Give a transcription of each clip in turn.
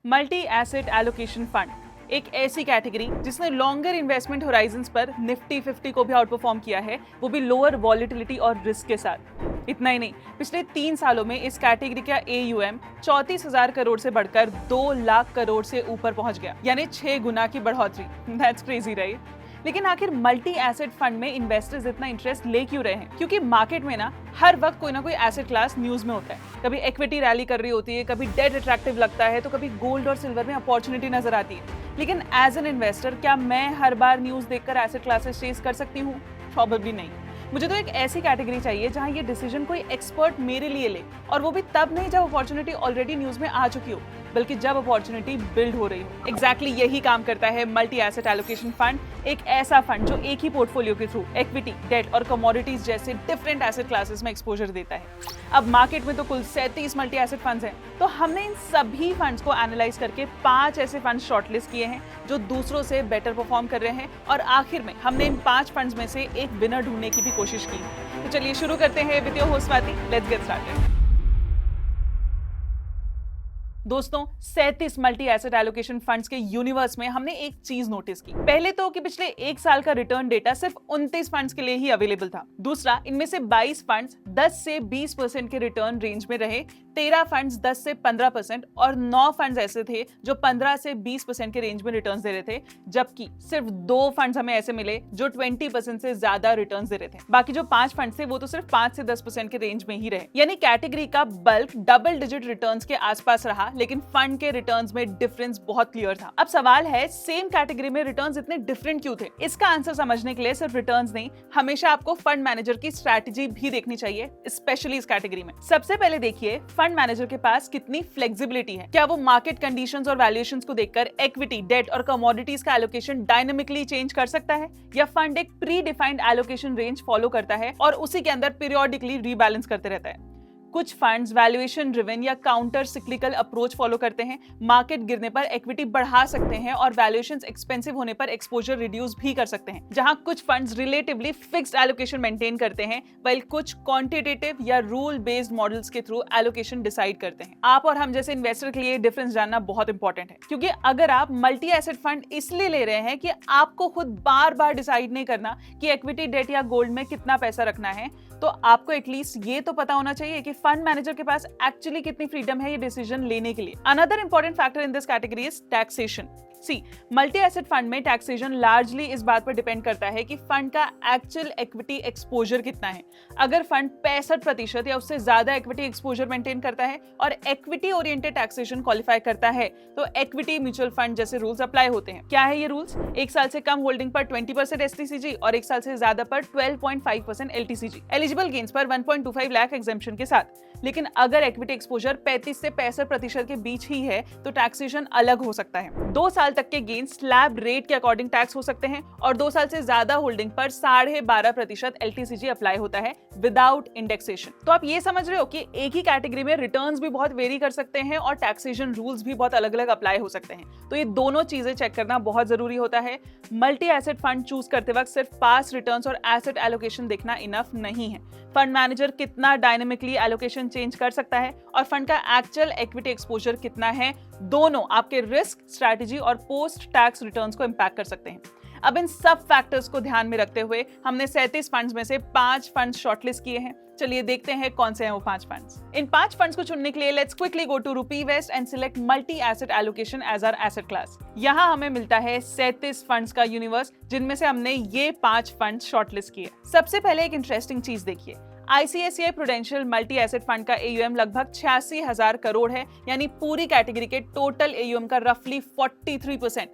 Multi asset allocation fund एक ऐसी category जिसने लॉन्गर इन्वेस्टमेंट होराइजंस पर निफ्टी 50 को भी आउट परफॉर्म किया है, वो भी लोअर वॉलिटिलिटी और रिस्क के साथ। इतना ही नहीं, पिछले 3 सालों में इस कैटेगरी का AUM 34,000 करोड़ से बढ़कर 2 लाख करोड़ से ऊपर पहुंच गया, यानी 6 गुना की बढ़ोतरी। That's crazy right? लेकिन आखिर मल्टी एसेट फंड में इन्वेस्टर्स इतना इंटरेस्ट ले क्यों रहे हैं? क्योंकि मार्केट में ना हर वक्त कोई ना कोई एसेट क्लास न्यूज में होता है। कभी इक्विटी रैली कर रही होती है, कभी डेट अट्रैक्टिव लगता है, तो कभी गोल्ड और सिल्वर में अपॉर्चुनिटी नजर आती है। लेकिन एज एन इन्वेस्टर क्या मैं हर बार न्यूज देखकर एसेट क्लासेस चेज कर सकती हूँ? प्रोबेबली नहीं। मुझे तो एक ऐसी कैटेगरी चाहिए जहां ये डिसीजन कोई एक्सपर्ट मेरे लिए ले, और वो भी तब नहीं जब अपॉर्चुनिटी ऑलरेडी न्यूज में आ चुकी हो, बल्कि जब अपॉर्चुनिटी बिल्ड हो रही हो। एग्जैक्टली यही काम करता है मल्टी एसेट एलोकेशन फंड, एक ऐसा फंड जो एक ही पोर्टफोलियो के थ्रू इक्विटी, डेट और कमोडिटीज जैसे डिफरेंट एसेट क्लासेस में एक्सपोजर देता है। अब मार्केट में तो कुल 37 मल्टी एसेट फंड्स हैं, तो हमने इन सभी फंड्स को एनालाइज करके 5 ऐसे फंड्स शॉर्टलिस्ट किए हैं जो दूसरों से बेटर परफॉर्म कर रहे हैं, और आखिर में हमने इन 5 फंड्स में से एक विनर ढूंढने की भी कोशिश की। तो चलिए शुरू करते हैं with your host Swati. Let's get started. दोस्तों, 37 मल्टी एसेट एलोकेशन फंड्स के यूनिवर्स में हमने एक चीज नोटिस की। पहले तो कि पिछले 1 साल का रिटर्न डेटा सिर्फ 29 फंड्स के लिए ही अवेलेबल था। दूसरा, इनमें से 22 फंड्स 10 से 20% के रिटर्न रेंज में रहे, 13 फंड्स 10 से 15% और 9 फंड्स ऐसे थे जो 15 से 20% के रेंज में रिटर्न्स दे रहे थे, जबकि सिर्फ 2 फंड्स हमें ऐसे मिले जो 20% से ज्यादा रिटर्न्स दे रहे थे। बाकी जो 5 फंड्स थे वो तो सिर्फ 5 से 10% के रेंज में ही रहे। यानी कैटेगरी का बल्क डबल डिजिट रिटर्न्स के आसपास रहा, लेकिन फंड के रिटर्न्स में डिफरेंस बहुत क्लियर था। अब सवाल है, सेम कैटेगरी में रिटर्न्स इतने डिफरेंट क्यों थे? इसका आंसर समझने के लिए सिर्फ रिटर्न्स नहीं, हमेशा आपको फंड मैनेजर की स्ट्रैटेजी भी देखनी चाहिए, स्पेशली इस कैटेगरी में। सबसे पहले देखिए, फंड मैनेजर के पास कितनी फ्लेक्सिबिलिटी है। क्या वो मार्केट कंडीशंस और वैल्यूएशंस को देखकर इक्विटी, डेट और कमोडिटीज का एलोकेशन डायनामिकली चेंज कर सकता है, या फंड एक pre defined allocation range follow करता है और उसी के अंदर पीरियोडिकली रीबैलेंस करते रहता है? कुछ फंड्स वैल्यूएशन ड्रिवन या काउंटर सिक्लिकल अप्रोच फॉलो करते हैं। मार्केट गिरने पर इक्विटी बढ़ा सकते हैं और वैल्यूएशंस एक्सपेंसिव होने पर एक्सपोजर रिड्यूस भी कर सकते हैं। जहां कुछ funds relatively fixed allocation maintain करते हैं, व्हाइल कुछ क्वांटिटेटिव या रूल बेस्ड मॉडल्स के थ्रू एलोकेशन डिसाइड करते हैं। आप और हम जैसे इन्वेस्टर के लिए डिफरेंस जानना बहुत इंपॉर्टेंट है, क्योंकि अगर आप मल्टी एसेट फंड इसलिए ले रहे हैं कि आपको खुद बार बार डिसाइड नहीं करना कि इक्विटी, डेट या गोल्ड में कितना पैसा रखना है, तो आपको एटलीस्ट ये तो पता होना चाहिए कि फंड मैनेजर के पास एक्चुअली कितनी फ्रीडम है ये डिसीजन लेने के लिए। Another important factor in this category is taxation. See, multi asset fund में टैक्सेशन लार्जली इस बात पर डिपेंड करता है कि फंड का एक्चुअल इक्विटी एक्सपोजर कितना है। अगर फंड 65% या उससे ज्यादा इक्विटी एक्सपोजर मेंटेन करता है और इक्विटी ओरिएंटेड टैक्सेशन क्वालिफाई करता है, तो इक्विटी म्यूचुअल फंड जैसे रूल्स अप्लाई होते हैं। क्या है ये रूल्स? 1 साल से कम होल्डिंग पर 20% STCG और 1 साल से ज्यादा पर 12.5% LTCG। एलिजिबल गेन्स पर 1.25 लाख एग्जेम्पशन के साथ। लेकिन अगर इक्विटी एक्सपोजर 35 से 65% के बीच ही है, तो टैक्सेशन अलग हो सकता है। 2 साल तक के गेन स्लैब रेट के अकॉर्डिंग टैक्स हो सकते हैं, और 2 साल से ज्यादा होल्डिंग पर 12.5% LTCG अप्लाई होता है विदाउट इंडेक्सेशन। तो आप ये समझ रहे हो कि एक ही कैटेगरी में रिटर्न्स भी बहुत वेरी कर सकते हैं और टैक्सेशन रूल्स भी बहुत अलग अलग अप्लाई हो सकते हैं। तो ये दोनों चीजें चेक करना बहुत जरूरी होता है। मल्टी एसेट फंड चूज करते वक्त सिर्फ पास रिटर्न्स और एसेट एलोकेशन देखना इनफ नहीं है। फंड मैनेजर कितना डायनेमिकली एलोकेशन चेंज कर सकता है और फंड का एक्चुअल इक्विटी एक्सपोजर कितना है, दोनों आपके रिस्क, स्ट्रैटेजी और पोस्ट टैक्स रिटर्न्स को इंपैक्ट कर सकते हैं। अब इन सब फैक्टर्स को ध्यान में रखते हुए हमने 37 फंड्स में से 5 फंड्स शॉर्टलिस्ट किए हैं। चलिए देखते हैं कौन से हैं वो 5 फंड्स। इन 5 फंड्स को चुनने के लिए let's quickly go to Rupeevest and select multi asset allocation as our asset class. यहाँ हमें मिलता है 37 फंड्स का यूनिवर्स, जिनमें से हमने ये 5 फंड्स शॉर्टलिस्ट किए। सबसे पहले एक इंटरेस्टिंग चीज देखिए, ICICI Prudential multi asset fund का AUM लगभग 86,000 करोड़ है, यानी पूरी कैटेगरी के टोटल AUM का रफली 43%।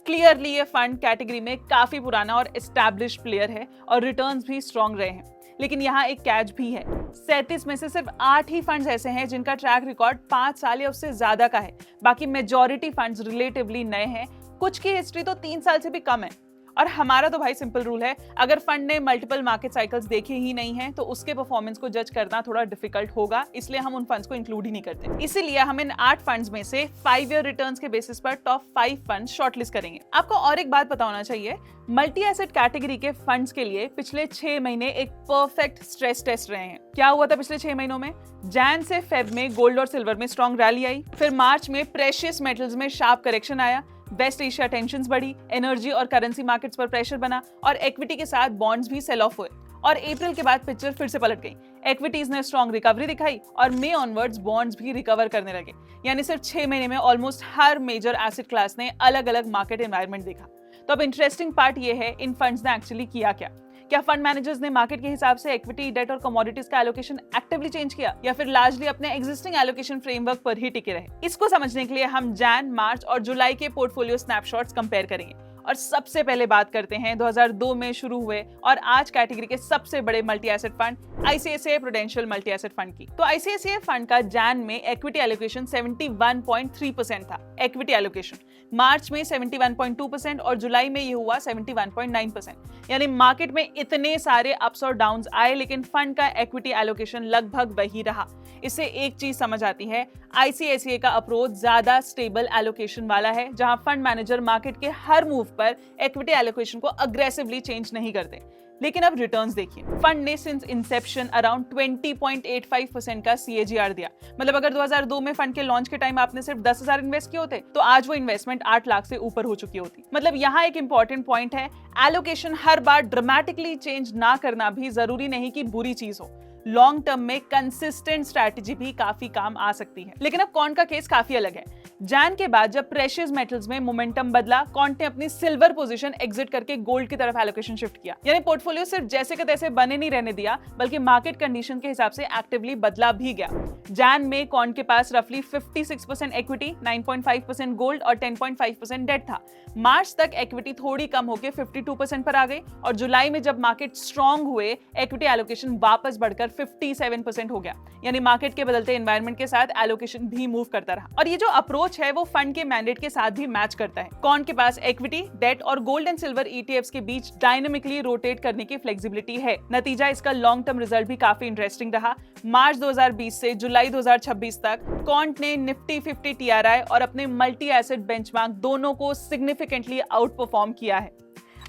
क्लियरली ये फंड कैटेगरी में काफी पुराना और एस्टैब्लिश्ड प्लेयर है और रिटर्न्स भी स्ट्रॉन्ग रहे हैं। लेकिन यहाँ एक कैच भी है, 37 में से सिर्फ 8 ही फंड्स ऐसे हैं जिनका ट्रैक रिकॉर्ड 5 साल या उससे ज्यादा का है। बाकी मेजॉरिटी फंड्स रिलेटिवली नए हैं, कुछ की हिस्ट्री तो 3 साल से भी कम है। और हमारा तो भाई सिंपल रूल है, अगर फंड ने मल्टीपल मार्केट साइकिल्स देखे ही नहीं है तो उसके परफॉर्मेंस को जज करना थोड़ा डिफिकल्ट होगा, इसलिए हम उन फंड्स को इंक्लूड ही नहीं करते। इसीलिए हम इन 8 फंड्स में से 5 ईयर रिटर्न्स के बेसिस पर टॉप 5 फंड्स शॉर्टलिस्ट करेंगे। आपको और एक बात पता होना चाहिए, मल्टी एसेट कैटेगरी के फंड्स के लिए पिछले 6 महीने एक परफेक्ट स्ट्रेस टेस्ट रहे हैं। क्या हुआ था पिछले 6 महीनों में? जैन से फेब में गोल्ड और सिल्वर में स्ट्रॉन्ग रैली आई, फिर मार्च में प्रेशियस मेटल्स में शार्प करेक्शन आया, वेस्ट एशिया टेंशंस बढ़ी, एनर्जी और करेंसी मार्केट्स पर प्रेशर बना और इक्विटी के साथ बॉन्ड्स भी सेल ऑफ हुए। और अप्रैल के बाद पिक्चर फिर से पलट गई, इक्विटीज ने स्ट्रॉन्ग रिकवरी दिखाई और मई ऑनवर्ड्स बॉन्ड्स भी रिकवर करने लगे। यानी सिर्फ 6 महीने में ऑलमोस्ट हर मेजर एसेट क्लास ने अलग अलग मार्केट एनवायरनमेंट देखा। तो अब इंटरेस्टिंग पार्ट ये है, इन फंड्स ने एक्चुअली किया क्या फंड मैनेजर्स ने मार्केट के हिसाब से इक्विटी, डेट और कमोडिटीज का एलोकेशन एक्टिवली चेंज किया या फिर लार्जली अपने एग्जिस्टिंग एलोकेशन फ्रेमवर्क पर ही टिके रहे? इसको समझने के लिए हम जैन, मार्च और जुलाई के पोर्टफोलियो स्नैपशॉट्स कंपेयर करेंगे। और सबसे पहले बात करते हैं 2002 में शुरू हुए और आज कैटेगरी के सबसे बड़े multi asset fund ICICI prudential multi asset fund की। तो आईसीआईसीआई फंड का जैन में इक्विटी एलोकेशन 71.3% था, इक्विटी एलोकेशन। मार्च में 71.2% और जुलाई में ये हुआ 71.9%। यानी मार्केट में इतने सारे अप्स और डाउन्स आए लेकिन फंड का इक्विटी एलोकेशन लगभग वही रहा। इससे एक चीज समझ आती है, आईसीआईसीआई का अप्रोच ज्यादा स्टेबल एलोकेशन वाला है, जहां फंड मैनेजर मार्केट के हर मूव पर इक्विटी एलोकेशन को अग्रेसिवली चेंज नहीं करते। लेकिन अब रिटर्न्स देखिए, फंड ने सिंस इंसेप्शन अराउंड 20.85% का सीएजीआर दिया। मतलब अगर 2002 में फंड के लॉन्च के टाइम आपने सिर्फ 10,000 इन्वेस्ट किए होते तो आज वो इन्वेस्टमेंट 8 लाख से ऊपर हो चुकी होती। मतलब यहाँ एक इंपॉर्टेंट पॉइंट है, एलोकेशन हर बार ड्रामेटिकली चेंज ना करना भी जरूरी नहीं कि बुरी चीज हो। लॉन्ग टर्म में कंसिस्टेंट स्ट्रैटेजी भी काफी काम आ सकती है। लेकिन अब कॉन्ट का केस काफी अलग है। जैन के बाद जब प्रेशियस मेटल्स में मोमेंटम बदला, कॉन्ट ने अपनी सिल्वर पोजीशन एग्जिट करके गोल्ड की तरफ एलोकेशन शिफ्ट किया। यानी पोर्टफोलियो सिर्फ जैसे के तैसे बने नहीं रहने दिया, बल्कि मार्केट कंडीशन के हिसाब से एक्टिवली बदला भी गया। जैन में कॉन्ट के पास रफली 56% इक्विटी, 9.5% गोल्ड और 10.5% डेट था। मार्च तक इक्विटी थोड़ी कम होकर 52% पर आ गई और जुलाई में जब मार्केट स्ट्रॉन्ग हुए, इक्विटी एलोकेशन वापस बढ़कर 57% हो गया। यानी मार्केट के बदलते एनवायरनमेंट के साथ एलोकेशन भी मूव करता रहा। और ये जो अप्रोच है वो फंड के मैंडेट के साथ भी मैच करता है। कॉन्ट के पास इक्विटी, डेट और गोल्ड एंड सिल्वर ईटीएफ्स के बीच डायनामिकली रोटेट करने की फ्लेक्सिबिलिटी है। नतीजा इसका लॉन्ग टर्म रिजल्ट भी काफी इंटरेस्टिंग रहा। मार्च 2020 से जुलाई 2026 तक कॉन्ट ने निफ्टी 50 टीआरआई और अपने मल्टी एसेट बेंचमार्क दोनों को सिग्निफिकेंटली आउट परफॉर्म किया है।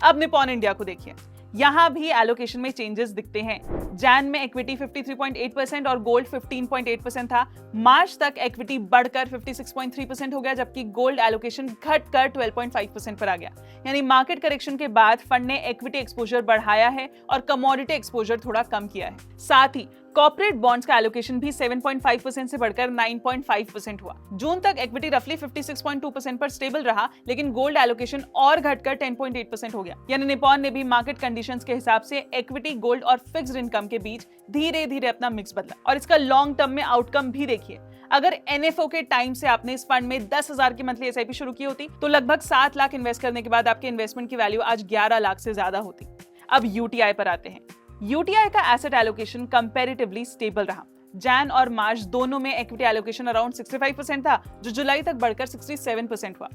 अब निपॉन इंडिया को देखिए, यहां भी एलोकेशन में चेंजेस दिखते हैं। जैन में इक्विटी 53.8% और गोल्ड 15.8% था। मार्च तक इक्विटी बढ़कर 56.3% हो गया, जबकि गोल्ड एलोकेशन घटकर 12.5% पर आ गया। यानी मार्केट करेक्शन के बाद फंड ने इक्विटी एक्सपोजर बढ़ाया है और कमोडिटी एक्सपोजर थोड़ा कम किया है। साथ ही कॉर्पोरेट बॉन्ड्स का एलोकेशन भी 7.5% से बढ़कर 9.5% हुआ। जून तक इक्विटी रफली 56.2% पर स्टेबल रहा, लेकिन गोल्ड एलोकेशन और घटकर 10.8% हो गया। यानी निपॉन ने भी मार्केट कंडीशंस के हिसाब से इक्विटी, गोल्ड और फिक्स्ड इनकम के बीच धीरे धीरे अपना मिक्स बदला। और इसका लॉन्ग टर्म में आउटकम भी देखिए, अगर एनएफओ के टाइम से आपने इस फंड में 10,000 की मंथली एसआईपी शुरू की होती तो लगभग 7 लाख इन्वेस्ट करने के बाद आपके इन्वेस्टमेंट की वैल्यू आज 11 लाख से ज्यादा होती। अब यूटीआई पर आते हैं। यूटीआई का एसेट एलोकेशन कंपैरेटिवली स्टेबल रहा। जैन और मार्च दोनों में इक्विटी एलोकेशन अराउंड 65% था, जो जुलाई तक बढ़कर 67% हुआ।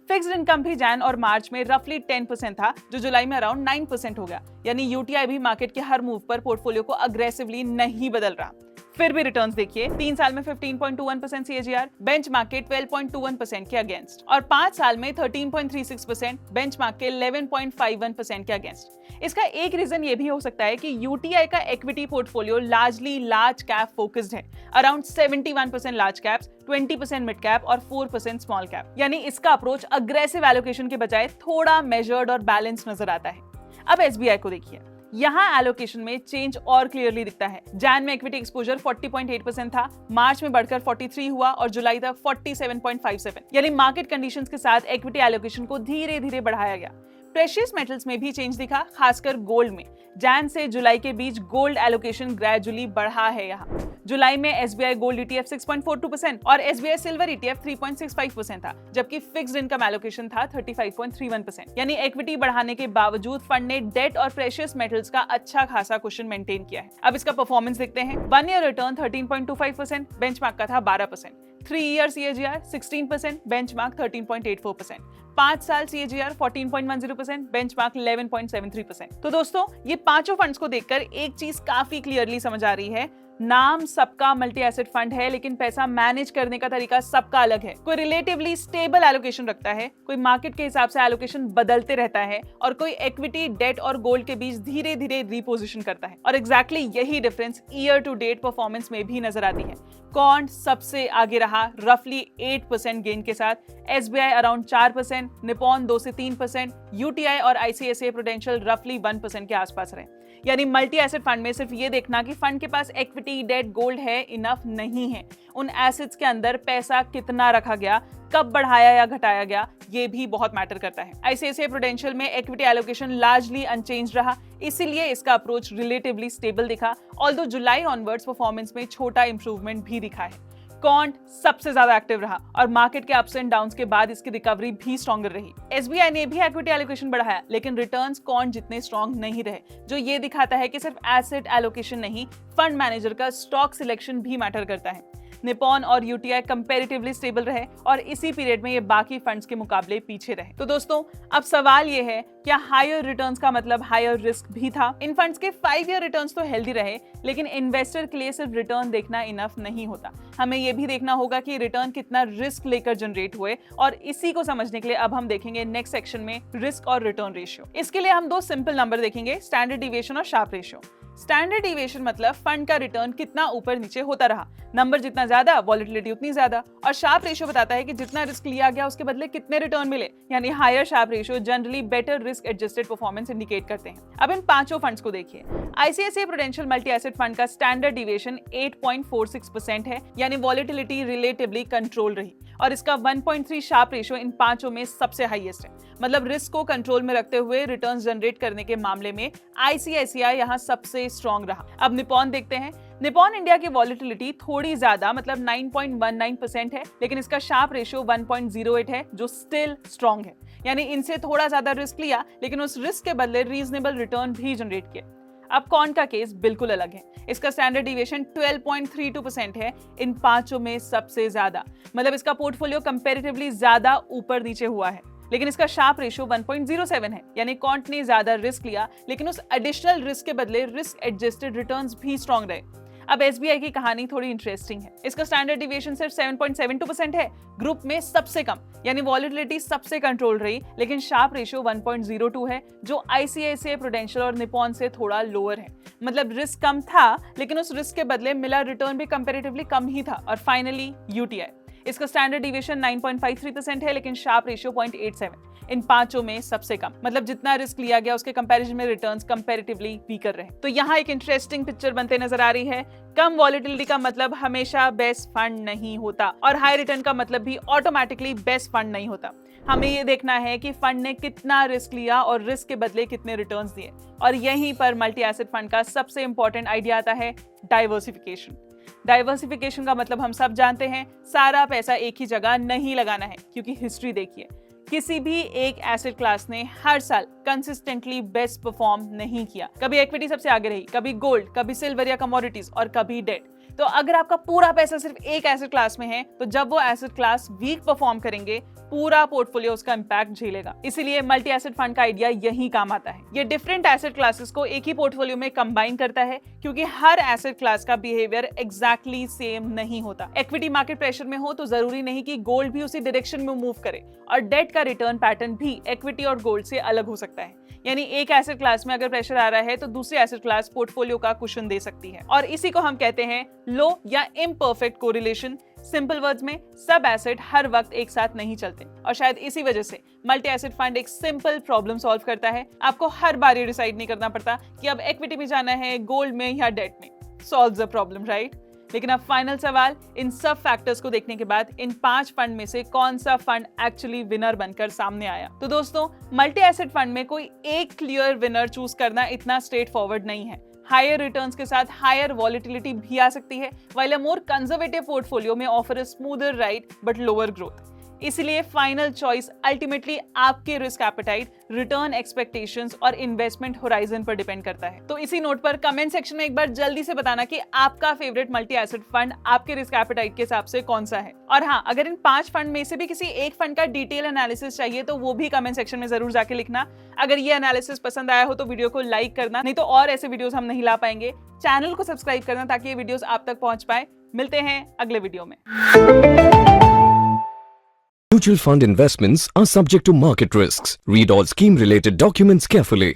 फिक्स्ड इनकम भी जैन और मार्च में रफली 10% था, जो जुलाई में अराउंड 9% हो गया। यानी यूटीआई भी मार्केट के हर मूव पर पोर्टफोलियो को अग्रेसिवली नहीं बदल रहा। फिर भी रिटर्न्स देखिए, 3 साल में 15.21% सीएजीआर, बेंचमार्क के 12.21% के अगेंस्ट, और 5 साल में 13.36%, बेंचमार्क के 11.51% के अगेंस्ट। इसका एक रीजन ये भी हो सकता है कि यूटीआई का equity portfolio largely large cap focused है। Around 71% large caps, 20% mid cap और 4% स्मॉल कैप। यानी इसका अप्रोच अग्रेसिव एलोकेशन के बजाय थोड़ा मेजर्ड और बैलेंस नजर आता है। अब एसबीआई को देखिए, यहाँ एलोकेशन में चेंज और क्लियरली दिखता है। जैन में इक्विटी एक्सपोजर 40.8% था, मार्च में बढ़कर 43 हुआ और जुलाई तक 47.57। यानी मार्केट कंडीशंस के साथ इक्विटी एलोकेशन को धीरे धीरे बढ़ाया गया। प्रेशियस मेटल्स में भी चेंज दिखा, खासकर गोल्ड में। जैन से जुलाई के बीच गोल्ड एलोकेशन ग्रेजुअली बढ़ा है। यहाँ जुलाई में एसबीआई गोल्ड ईटीएफ 6.42% और एसबीआई सिल्वर ईटीएफ 3.65% था, जबकि फिक्स्ड इनकम एलोकेशन था 35.31%। यानी इक्विटी बढ़ाने के बावजूद फंड ने डेट और प्रेशियस मेटल्स का अच्छा खासा क्वेश्चन मेंटेन किया है। अब इसका परफॉर्मेंस देखते हैं। 1 ईयर रिटर्न 13.25%, बेंचमार्क का था 12%। 3 year CAGR 16%, benchmark 13.84%, 5 साल CAGR 14.10%, benchmark 11.73%। तो दोस्तों ये पांचों फंड्स को देखकर एक चीज काफी क्लियरली समझ आ रही है, नाम सबका मल्टी एसेट फंड है लेकिन पैसा मैनेज करने का तरीका सबका अलग है। कोई रिलेटिवली स्टेबल एलोकेशन रखता है, कोई मार्केट के हिसाब से एलोकेशन बदलते रहता है और कोई इक्विटी, डेट और गोल्ड के बीच धीरे धीरे रिपोजिशन करता है। और एग्जैक्टली यही difference year to date performance में भी नजर आती है। क्वांट सबसे आगे रहा रफली 8% गेन के साथ, SBI अराउंड 4%, निपॉन 2 से 3%, UTI और ICICI प्रूडेंशियल रफली 1% के आसपास रहे। यानी मल्टी एसेट फंड में सिर्फ ये देखना कि फंड के पास इक्विटी, डेट, गोल्ड है इनफ नहीं है। उन एसेट्स के अंदर पैसा कितना रखा गया, कब बढ़ाया या घटाया गया, ये भी बहुत मैटर करता है। ICICI प्रूडेंशियल में इक्विटी एलोकेशन लार्जली अनचेंज रहा, इसीलिए इसका अप्रोच रिलेटिवली स्टेबल दिखा, ऑल्दो जुलाई ऑनवर्ड्स परफॉर्मेंस में छोटा इंप्रूवमेंट भी दिखा है। क्वांट सबसे ज्यादा एक्टिव रहा और मार्केट के अप्स एंड डाउन्स के बाद इसकी रिकवरी भी स्ट्रॉन्गर रही। SBI ने भी इक्विटी एलोकेशन बढ़ाया लेकिन रिटर्न्स क्वांट जितने स्ट्रॉन्ग नहीं रहे, जो ये दिखाता है कि सिर्फ एसेट एलोकेशन नहीं, फंड मैनेजर का स्टॉक सिलेक्शन भी मैटर करता है। निपॉन और UTI कंपैरेटिवली स्टेबल रहे और इसी पीरियड में ये बाकी फंड्स के मुकाबले पीछे रहे। तो दोस्तों अब सवाल ये है, क्या हायर रिटर्न्स का मतलब हायर रिस्क भी था? इन फंड्स के 5 ईयर रिटर्न्स तो हेल्दी रहे लेकिन इन्वेस्टर के लिए सिर्फ रिटर्न देखना इनफ नहीं होता, हमें ये भी देखना होगा कि रिटर्न कितना रिस्क लेकर जनरेट हुए। और इसी को समझने के लिए अब हम देखेंगे नेक्स्ट सेक्शन में रिस्क और रिटर्न रेशियो। इसके लिए हम दो सिंपल नंबर देखेंगे, स्टैंडर्ड डिविएशन और शार्प रेशियो। स्टैंडर्ड डिविएशन मतलब फंड का रिटर्न कितना ऊपर नीचे होता रहा, नंबर जितना ज्यादा वॉलेटिलिटी उतनी ज्यादा। और शार्प रेशियो बताता है कि जितना रिस्क लिया गया उसके बदले कितने रिटर्न मिले, यानी higher Sharpe ratio generally better risk adjusted performance indicate करते हैं। अब इन पांचों फंड्स को देखिए। ICICI Prudential multi asset fund का स्टैंडर्ड डिविएशन 8.46% है, यानी वॉलेटिलिटी रिलेटिवली कंट्रोल रही और इसका 1.3 शार्प रेशियो इन पांचों में सबसे हाईएस्ट है। मतलब रिस्क को कंट्रोल में रखते हुए रिटर्न्स जनरेट करने के मामले में ICICI यहाँ सबसे स्ट्रॉन्ग रहा। अब निपॉन देखते हैं। निपॉन इंडिया की वॉलेटिलिटी थोड़ी ज्यादा मतलब 9.19% है लेकिन इसका शार्प रेशियो 1.08 है जो स्टिल स्ट्रॉन्ग है, यानी इनसे थोड़ा ज्यादा रिस्क लिया लेकिन उस रिस्क के बदले रीजनेबल रिटर्न भी जनरेट किए। अब क्वांट का केस बिल्कुल अलग है, इसका स्टैंडर्ड डिविएशन 12.32% है, इन पांचों में सबसे ज्यादा। मतलब इसका पोर्टफोलियो कंपैरेटिवली ज्यादा ऊपर नीचे हुआ है लेकिन इसका शार्प रेशियो 1.07 है, यानी क्वांट ने ज्यादा रिस्क लिया लेकिन उस एडिशनल रिस्क के बदले रिस्क एडजस्टेड रिटर्न्स भी स्ट्रॉन्ग रहे। अब SBI की कहानी थोड़ी इंटरेस्टिंग है। इसका स्टैंडर्ड डिविएशन सिर्फ 7.72% है, ग्रुप में सबसे कम, यानी वॉलेटिलिटी सबसे कंट्रोल रही लेकिन शार्प रेशियो 1.02 है जो ICICI प्रूडेंशियल और निपॉन से थोड़ा लोअर है। मतलब रिस्क कम था लेकिन उस रिस्क के बदले मिला रिटर्न भी कंपैरेटिवली कम ही था। और फाइनली UTI, इसका स्टैंडर्ड डिविएशन 9.53% है लेकिन शार्प रेशियो 0.87, इन पांचों में सबसे कम। मतलब जितना रिस्क लिया गया उसके कंपैरिजन में रिटर्न्स कंपैरेटिवली वीकर रहे। तो यहाँ एक इंटरेस्टिंग पिक्चर बनते नजर आ रही है। कम वॉलेटिलिटी का मतलब हमेशा बेस्ट फंड नहीं होता और हाई रिटर्न का मतलब भी ऑटोमेटिकली बेस्ट फंड नहीं होता। हमें ये देखना है कि फंड ने कितना रिस्क लिया और रिस्क के बदले कितने रिटर्न्स दिए। और यहीं पर मल्टी एसेट फंड का सबसे इंपॉर्टेंट आइडिया आता है, डाइवर्सिफिकेशन। डाइवर्सिफिकेशन का मतलब हम सब जानते हैं, सारा पैसा एक ही जगह नहीं लगाना है, क्योंकि हिस्ट्री देखिए, किसी भी एक एसेट क्लास ने हर साल कंसिस्टेंटली बेस्ट परफॉर्म नहीं किया। कभी इक्विटी सबसे आगे रही, कभी गोल्ड, कभी सिल्वर या कमोडिटीज और कभी डेट। तो अगर आपका पूरा पैसा सिर्फ एक एसेट क्लास में है तो जब वो एसेट क्लास वीक परफॉर्म करेंगे पूरा पोर्टफोलियो उसका इंपैक्ट झेलेगा। इसीलिए मल्टी एसेट फंड का आइडिया यही काम आता है। ये डिफरेंट एसेट क्लासेस को एक ही पोर्टफोलियो में कंबाइन करता है क्योंकि हर एसेट क्लास का बिहेवियर एग्जैक्टली सेम नहीं होता। इक्विटी मार्केट प्रेशर में हो तो जरूरी नहीं कि गोल्ड भी उसी डायरेक्शन में मूव करे और डेट का रिटर्न पैटर्न भी इक्विटी और गोल्ड से अलग हो सकता है। यानी एक एसेट क्लास में अगर प्रेशर आ रहा है तो दूसरी एसेट क्लास पोर्टफोलियो का कुशन दे सकती है और इसी को हम कहते हैं लो या इम्परफेक्ट कोरिलेशन। सिंपल वर्ड्स में सब एसेट हर वक्त एक साथ नहीं चलते और शायद इसी वजह से मल्टी एसेट फंड एक सिंपल प्रॉब्लम सॉल्व करता है। आपको हर बार ये डिसाइड नहीं करना पड़ता कि अब इक्विटी में जाना है, गोल्ड में या डेट में। Solves the problem, right? लेकिन अब फाइनल सवाल, इन सब फैक्टर्स को देखने के बाद इन 5 फंड में से कौन सा फंड एक्चुअली विनर बनकर सामने आया? तो दोस्तों, मल्टी एसेट फंड में कोई एक क्लियर विनर चूज करना इतना स्ट्रेट फॉरवर्ड नहीं है। हायर रिटर्न्स के साथ हायर वॉलेटिलिटी भी आ सकती है, while a more conservative portfolio may offer a smoother ride but lower growth. इसीलिए फाइनल चॉइस अल्टीमेटली आपके रिस्क एपेटाइट, रिटर्न एक्सपेक्टेशंस और इन्वेस्टमेंट होराइजन पर डिपेंड करता है। तो इसी नोट पर कमेंट सेक्शन में एक बार जल्दी से बताना कि आपका फेवरेट मल्टी एसेट फंड आपके रिस्क एपेटाइट के हिसाब से कौन सा है। और हाँ, अगर इन 5 फंड में से भी किसी एक फंड का डिटेल एनालिसिस चाहिए तो वो भी कमेंट सेक्शन में जरूर जाके लिखना। अगर ये एनालिसिस पसंद आया हो तो वीडियो को लाइक करना, नहीं तो और ऐसे वीडियोस हम नहीं ला पाएंगे। चैनल को सब्सक्राइब करना ताकि ये वीडियोस आप तक पहुंच पाए। मिलते हैं अगले वीडियो में। Mutual fund investments are subject to market risks. Read all scheme-related documents carefully.